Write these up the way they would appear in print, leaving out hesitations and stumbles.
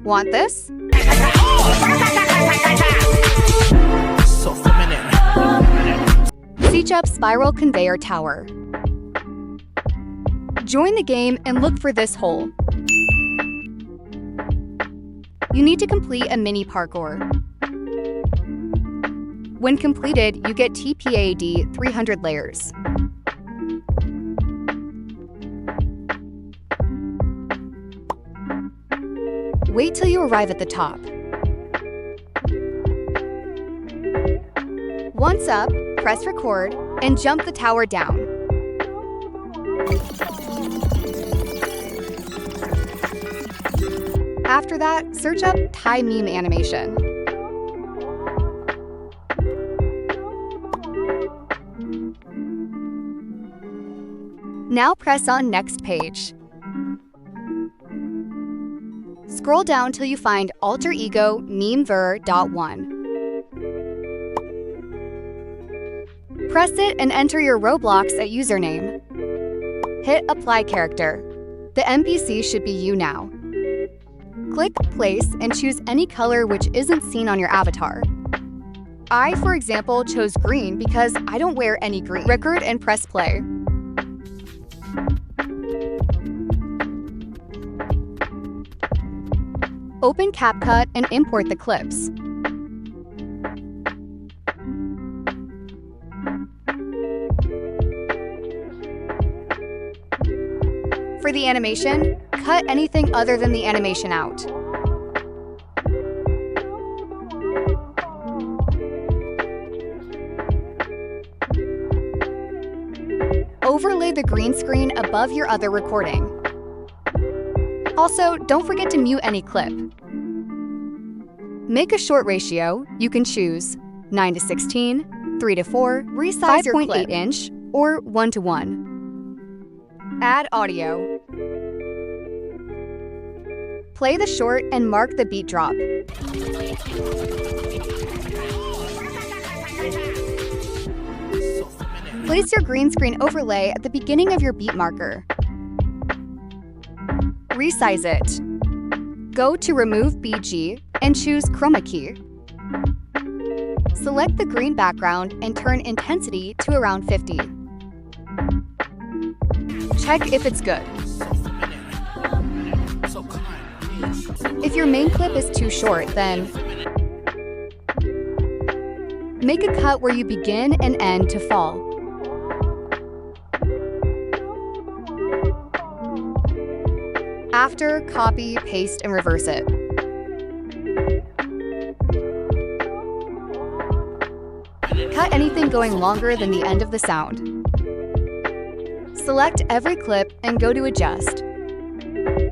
Want this? So feminine. C-Chup Spiral Conveyor Tower. Join the game and look for this hole. You need to complete a mini parkour. When completed, you get TPAD 300 layers. Wait till you arrive at the top. Once up, press record and jump the tower down. After that, search up Thai meme animation. Now press on next page. Scroll down till you find Alter Ego Memever.1. Press it and enter your Roblox at username. Hit Apply Character. The NPC should be you now. Click Place and choose any color which isn't seen on your avatar. I, for example, chose green because I don't wear any green. Record and press play. Open CapCut and import the clips. For the animation, cut anything other than the animation out. Overlay the green screen above your other recording. Also, don't forget to mute any clip. Make a short ratio. You can choose 9:16, 3:4, resize your 5.8 inch, or 1:1. Add audio. Play the short and mark the beat drop. Place your green screen overlay at the beginning of your beat marker. Resize it. Go to Remove BG and choose Chroma Key. Select the green background and turn intensity to around 50. Check if it's good. If your main clip is too short, then make a cut where you begin and end to fall. After, copy, paste, and reverse it. Cut anything going longer than the end of the sound. Select every clip and go to Adjust.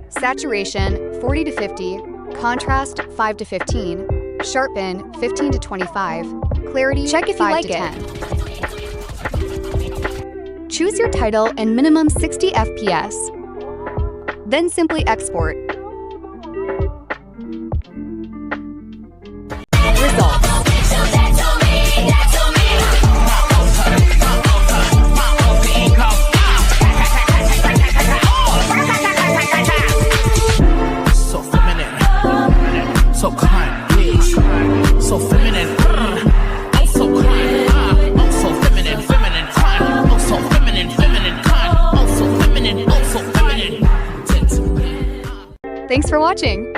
Saturation 40 to 50, Contrast 5 to 15, Sharpen 15 to 25, Clarity check if you like it. 10. Choose your title and minimum 60 FPS. Then simply export. Results. So feminine. So kind. So feminine. I'm so kind. I'm so feminine. Feminine kind. I'm so feminine. Feminine kind. I'm so feminine. I'm so feminine. Thanks for watching!